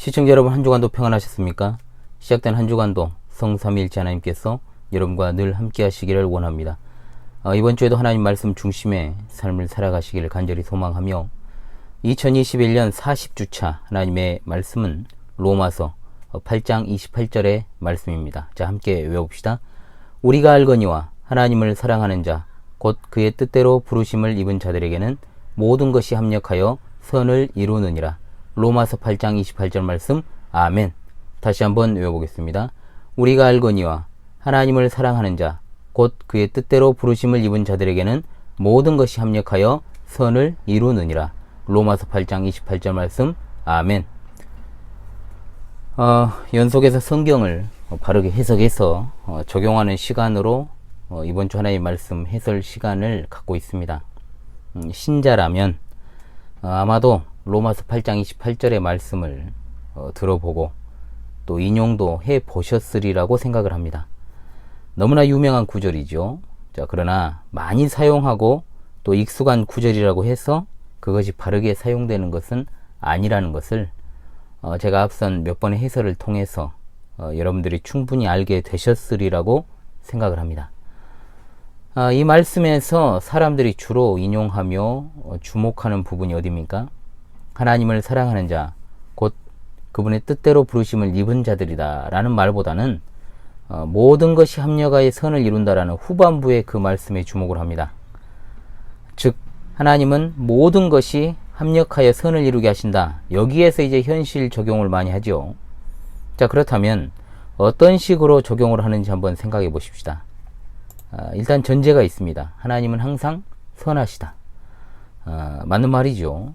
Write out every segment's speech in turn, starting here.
시청자 여러분, 한 주간도 평안하셨습니까? 시작된 한 주간도 성삼위일체 하나님께서 여러분과 늘 함께 하시기를 원합니다. 이번 주에도 하나님 말씀 중심의 삶을 살아가시기를 간절히 소망하며 2021년 40주차 하나님의 말씀은 로마서 8장 28절의 말씀입니다. 자, 함께 외워봅시다. 우리가 알거니와 하나님을 사랑하는 자 곧 그의 뜻대로 부르심을 입은 자들에게는 모든 것이 합력하여 선을 이루느니라. 로마서 8장 28절 말씀. 아멘. 다시 한번 외워보겠습니다. 우리가 알거니와 하나님을 사랑하는 자 곧 그의 뜻대로 부르심을 입은 자들에게는 모든 것이 합력하여 선을 이루느니라. 로마서 8장 28절 말씀. 아멘. 연속해서 성경을 바르게 해석해서 적용하는 시간으로 이번 주 하나님의 말씀 해설 시간을 갖고 있습니다. 신자라면 아마도 로마서 8장 28절의 말씀을 들어보고 또 인용도 해보셨으리라고 생각을 합니다. 너무나 유명한 구절이죠. 자, 그러나 많이 사용하고 또 익숙한 구절이라고 해서 그것이 바르게 사용되는 것은 아니라는 것을 제가 앞선 몇 번의 해설을 통해서 여러분들이 충분히 알게 되셨으리라고 생각을 합니다. 이 말씀에서 사람들이 주로 인용하며 주목하는 부분이 어디입니까? 하나님을 사랑하는 자, 곧 그분의 뜻대로 부르심을 입은 자들이다 라는 말보다는 모든 것이 합력하여 선을 이룬다라는 후반부의 그 말씀에 주목을 합니다. 즉 하나님은 모든 것이 합력하여 선을 이루게 하신다. 여기에서 이제 현실 적용을 많이 하죠. 자, 그렇다면 어떤 식으로 적용을 하는지 한번 생각해 보십시다. 일단 전제가 있습니다. 하나님은 항상 선하시다. 맞는 말이죠.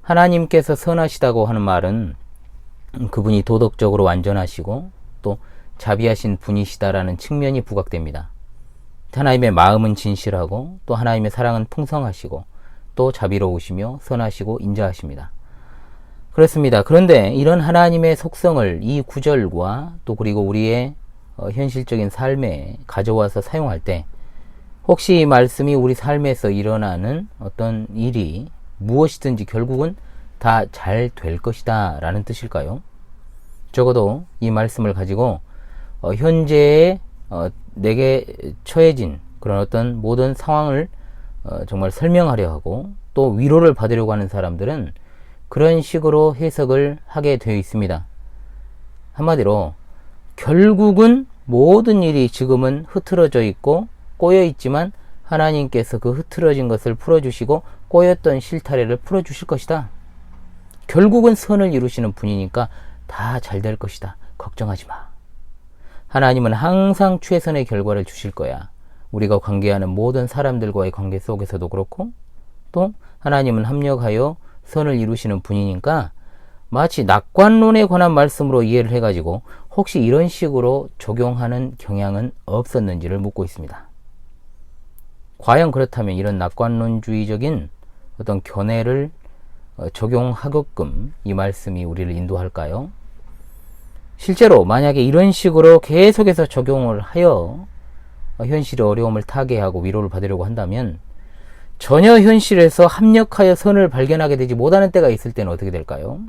하나님께서 선하시다고 하는 말은 그분이 도덕적으로 완전하시고 또 자비하신 분이시다라는 측면이 부각됩니다. 하나님의 마음은 진실하고 또 하나님의 사랑은 풍성하시고 또 자비로우시며 선하시고 인자하십니다. 그렇습니다. 그런데 이런 하나님의 속성을 이 구절과 또 그리고 우리의 현실적인 삶에 가져와서 사용할 때 혹시 이 말씀이 우리 삶에서 일어나는 어떤 일이 무엇이든지 결국은 다 잘 될 것이다 라는 뜻일까요? 적어도 이 말씀을 가지고 현재의 내게 처해진 그런 어떤 모든 상황을 정말 설명하려 하고 또 위로를 받으려고 하는 사람들은 그런 식으로 해석을 하게 되어 있습니다. 한마디로 결국은 모든 일이 지금은 흐트러져 있고 꼬여 있지만 하나님께서 그 흐트러진 것을 풀어주시고 꼬였던 실타래를 풀어주실 것이다. 결국은 선을 이루시는 분이니까 다 잘 될 것이다. 걱정하지 마. 하나님은 항상 최선의 결과를 주실 거야. 우리가 관계하는 모든 사람들과의 관계 속에서도 그렇고 또 하나님은 합력하여 선을 이루시는 분이니까 마치 낙관론에 관한 말씀으로 이해를 해가지고 혹시 이런 식으로 적용하는 경향은 없었는지를 묻고 있습니다. 과연 그렇다면 이런 낙관론주의적인 어떤 견해를 적용하게끔 이 말씀이 우리를 인도할까요? 실제로 만약에 이런 식으로 계속해서 적용을 하여 현실의 어려움을 타개하고 위로를 받으려고 한다면 전혀 현실에서 합력하여 선을 발견하게 되지 못하는 때가 있을 때는 어떻게 될까요?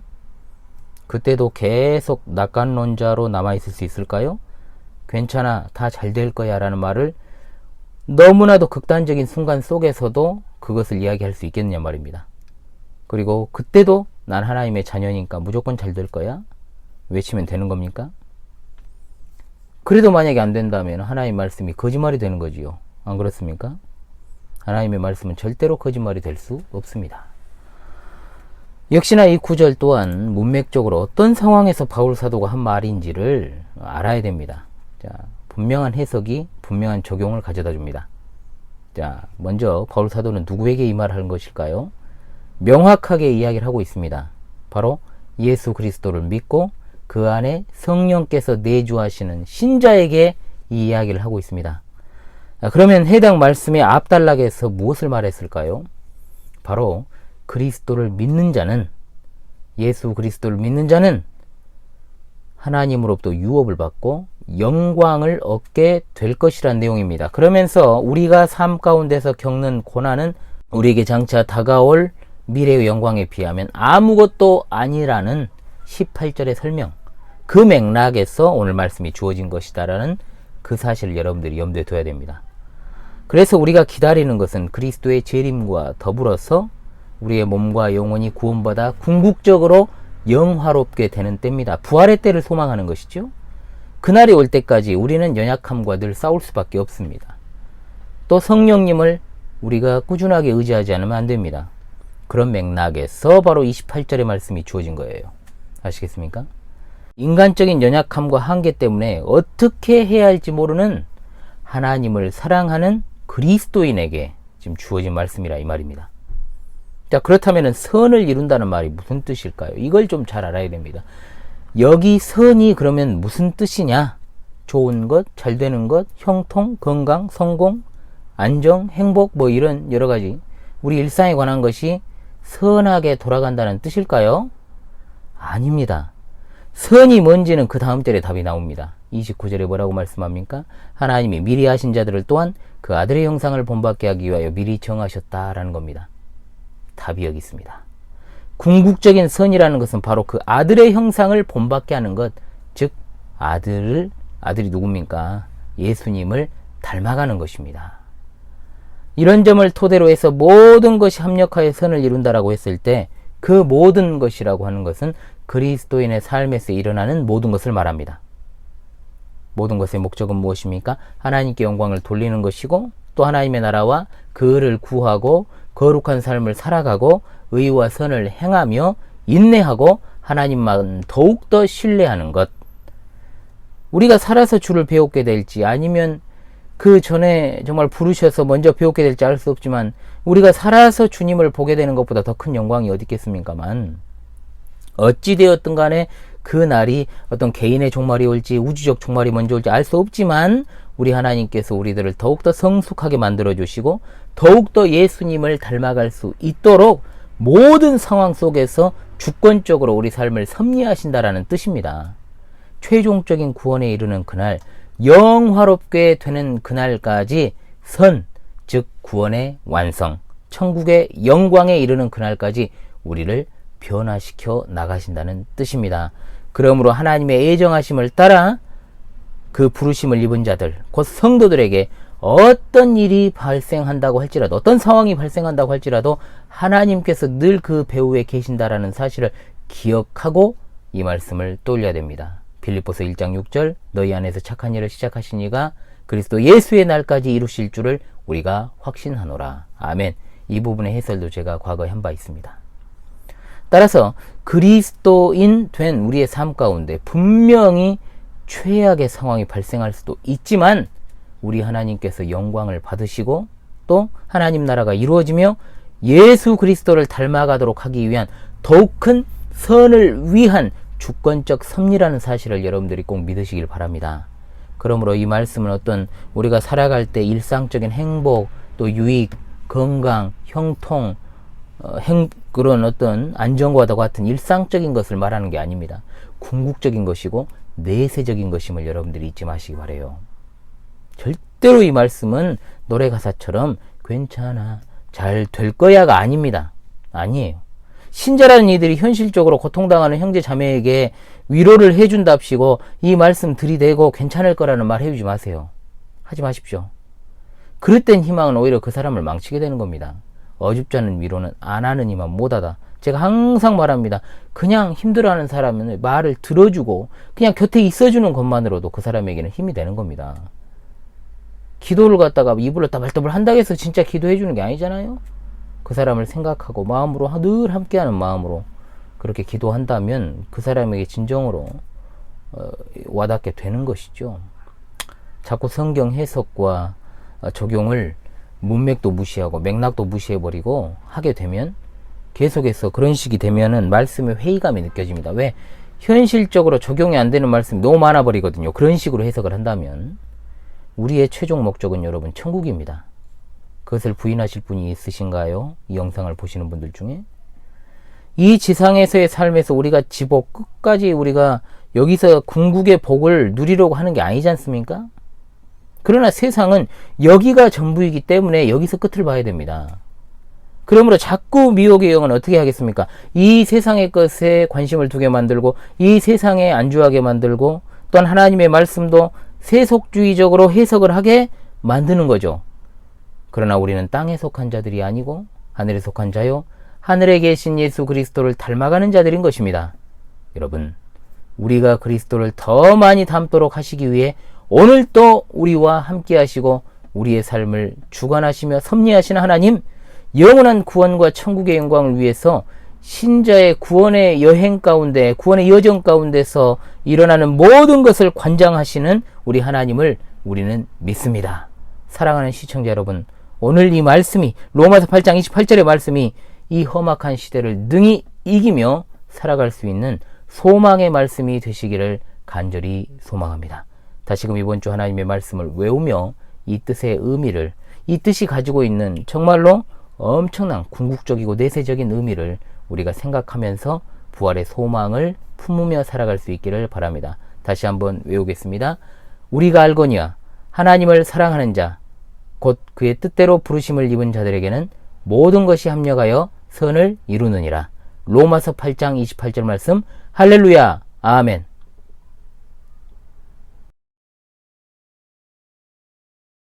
그때도 계속 낙관론자로 남아있을 수 있을까요? 괜찮아, 다 잘 될 거야 라는 말을 너무나도 극단적인 순간 속에서도 그것을 이야기할 수 있겠느냐 말입니다. 그리고 그때도 난 하나님의 자녀니까 무조건 잘 될 거야 외치면 되는 겁니까? 그래도 만약에 안 된다면 하나님의 말씀이 거짓말이 되는 거지요. 안 그렇습니까? 하나님의 말씀은 절대로 거짓말이 될 수 없습니다. 역시나 이 구절 또한 문맥적으로 어떤 상황에서 바울 사도가 한 말인지를 알아야 됩니다. 자, 분명한 해석이 분명한 적용을 가져다 줍니다. 자, 먼저 바울 사도는 누구에게 이 말을 하는 것일까요? 명확하게 이야기를 하고 있습니다. 바로 예수 그리스도를 믿고 그 안에 성령께서 내주하시는 신자에게 이 이야기를 하고 있습니다. 그러면 해당 말씀의 앞단락에서 무엇을 말했을까요? 바로 그리스도를 믿는 자는, 예수 그리스도를 믿는 자는 하나님으로부터 유업을 받고 영광을 얻게 될 것이란 내용입니다. 그러면서 우리가 삶 가운데서 겪는 고난은 우리에게 장차 다가올 미래의 영광에 비하면 아무것도 아니라는 18절의 설명, 그 맥락에서 오늘 말씀이 주어진 것이다라는 그 사실을 여러분들이 염두에 둬야 됩니다. 그래서 우리가 기다리는 것은 그리스도의 재림과 더불어서 우리의 몸과 영혼이 구원받아 궁극적으로 영화롭게 되는 때입니다. 부활의 때를 소망하는 것이죠. 그날이 올 때까지 우리는 연약함과 늘 싸울 수밖에 없습니다. 또 성령님을 우리가 꾸준하게 의지하지 않으면 안 됩니다. 그런 맥락에서 바로 28절의 말씀이 주어진 거예요. 아시겠습니까? 인간적인 연약함과 한계 때문에 어떻게 해야 할지 모르는 하나님을 사랑하는 그리스도인에게 지금 주어진 말씀이라 이 말입니다. 자, 그렇다면 선을 이룬다는 말이 무슨 뜻일까요? 이걸 좀 잘 알아야 됩니다. 여기 선이 그러면 무슨 뜻이냐? 좋은 것, 잘 되는 것, 형통, 건강, 성공, 안정, 행복, 뭐 이런 여러 가지 우리 일상에 관한 것이 선하게 돌아간다는 뜻일까요? 아닙니다. 선이 뭔지는 그 다음 절에 답이 나옵니다. 29절에 뭐라고 말씀합니까? 하나님이 미리 하신 자들을 또한 그 아들의 형상을 본받게 하기 위하여 미리 정하셨다라는 겁니다. 답이 여기 있습니다. 궁극적인 선이라는 것은 바로 그 아들의 형상을 본받게 하는 것, 즉 아들이 누굽니까? 예수님을 닮아가는 것입니다. 이런 점을 토대로 해서 모든 것이 합력하여 선을 이룬다라고 했을 때 그 모든 것이라고 하는 것은 그리스도인의 삶에서 일어나는 모든 것을 말합니다. 모든 것의 목적은 무엇입니까? 하나님께 영광을 돌리는 것이고 또 하나님의 나라와 그를 구하고 거룩한 삶을 살아가고 의와 선을 행하며 인내하고 하나님만 더욱더 신뢰하는 것. 우리가 살아서 주를 배우게 될지 아니면 그 전에 정말 부르셔서 먼저 배우게 될지 알 수 없지만 우리가 살아서 주님을 보게 되는 것보다 더 큰 영광이 어디 있겠습니까만 어찌되었든 간에 그 날이 어떤 개인의 종말이 올지 우주적 종말이 먼저 올지 알 수 없지만 우리 하나님께서 우리들을 더욱더 성숙하게 만들어 주시고 더욱더 예수님을 닮아갈 수 있도록 모든 상황 속에서 주권적으로 우리 삶을 섭리하신다라는 뜻입니다. 최종적인 구원에 이르는 그날, 영화롭게 되는 그날까지 선, 즉 구원의 완성, 천국의 영광에 이르는 그날까지 우리를 변화시켜 나가신다는 뜻입니다. 그러므로 하나님의 애정하심을 따라 그 부르심을 입은 자들, 곧 성도들에게 어떤 일이 발생한다고 할지라도, 어떤 상황이 발생한다고 할지라도 하나님께서 늘 그 배후에 계신다라는 사실을 기억하고 이 말씀을 떠올려야 됩니다. 빌립보서 1장 6절, 너희 안에서 착한 일을 시작하신 이가 그리스도 예수의 날까지 이루실 줄을 우리가 확신하노라. 아멘. 이 부분의 해설도 제가 과거에 한 바 있습니다. 따라서 그리스도인 된 우리의 삶 가운데 분명히 최악의 상황이 발생할 수도 있지만 우리 하나님께서 영광을 받으시고 또 하나님 나라가 이루어지며 예수 그리스도를 닮아가도록 하기 위한 더욱 큰 선을 위한 주권적 섭리라는 사실을 여러분들이 꼭 믿으시길 바랍니다. 그러므로 이 말씀은 어떤 우리가 살아갈 때 일상적인 행복, 또 유익, 건강, 형통, 그런 어떤 안정과도 같은 일상적인 것을 말하는 게 아닙니다. 궁극적인 것이고 내세적인 것임을 여러분들이 잊지 마시기 바라요. 절대로 이 말씀은 노래 가사처럼 괜찮아, 잘 될 거야가 아닙니다. 아니에요. 신자라는 이들이 현실적으로 고통당하는 형제 자매에게 위로를 해준답시고 이 말씀 들이대고 괜찮을 거라는 말 해주지 마세요. 하지 마십시오. 그럴 땐 희망은 오히려 그 사람을 망치게 되는 겁니다. 어줍지 않은 위로는 안 하는 이만 못하다. 제가 항상 말합니다. 그냥 힘들어하는 사람은 말을 들어주고 그냥 곁에 있어주는 것만으로도 그 사람에게는 힘이 되는 겁니다. 기도를 갖다가 입으로 따발따발 한다고 해서 진짜 기도해주는 게 아니잖아요. 그 사람을 생각하고 마음으로 늘 함께하는 마음으로 그렇게 기도한다면 그 사람에게 진정으로 와닿게 되는 것이죠. 자꾸 성경 해석과 적용을 문맥도 무시하고 맥락도 무시해버리고 하게 되면 계속해서 그런 식이 되면은 말씀의 회의감이 느껴집니다. 왜? 현실적으로 적용이 안 되는 말씀이 너무 많아버리거든요. 그런 식으로 해석을 한다면 우리의 최종 목적은 여러분 천국입니다. 그것을 부인하실 분이 있으신가요? 이 영상을 보시는 분들 중에 이 지상에서의 삶에서 우리가 지복 끝까지 우리가 여기서 궁극의 복을 누리려고 하는 게 아니지 않습니까? 그러나 세상은 여기가 전부이기 때문에 여기서 끝을 봐야 됩니다. 그러므로 자꾸 미혹의 영은 어떻게 하겠습니까? 이 세상의 것에 관심을 두게 만들고 이 세상에 안주하게 만들고 또한 하나님의 말씀도 세속주의적으로 해석을 하게 만드는 거죠. 그러나 우리는 땅에 속한 자들이 아니고 하늘에 속한 자요 하늘에 계신 예수 그리스도를 닮아가는 자들인 것입니다. 여러분, 우리가 그리스도를 더 많이 닮도록 하시기 위해 오늘 또 우리와 함께 하시고 우리의 삶을 주관하시며 섭리하시는 하나님, 영원한 구원과 천국의 영광을 위해서 신자의 구원의 여행 가운데, 구원의 여정 가운데서 일어나는 모든 것을 관장하시는 우리 하나님을 우리는 믿습니다. 사랑하는 시청자 여러분, 오늘 이 말씀이, 로마서 8장 28절의 말씀이 이 험악한 시대를 능히 이기며 살아갈 수 있는 소망의 말씀이 되시기를 간절히 소망합니다. 다시금 이번 주 하나님의 말씀을 외우며 이 뜻의 의미를, 이 뜻이 가지고 있는 정말로 엄청난 궁극적이고 내세적인 의미를 우리가 생각하면서 부활의 소망을 품으며 살아갈 수 있기를 바랍니다. 다시 한번 외우겠습니다. 우리가 알거니와 하나님을 사랑하는 자, 곧 그의 뜻대로 부르심을 입은 자들에게는 모든 것이 합력하여 선을 이루느니라. 로마서 8장 28절 말씀. 할렐루야. 아멘.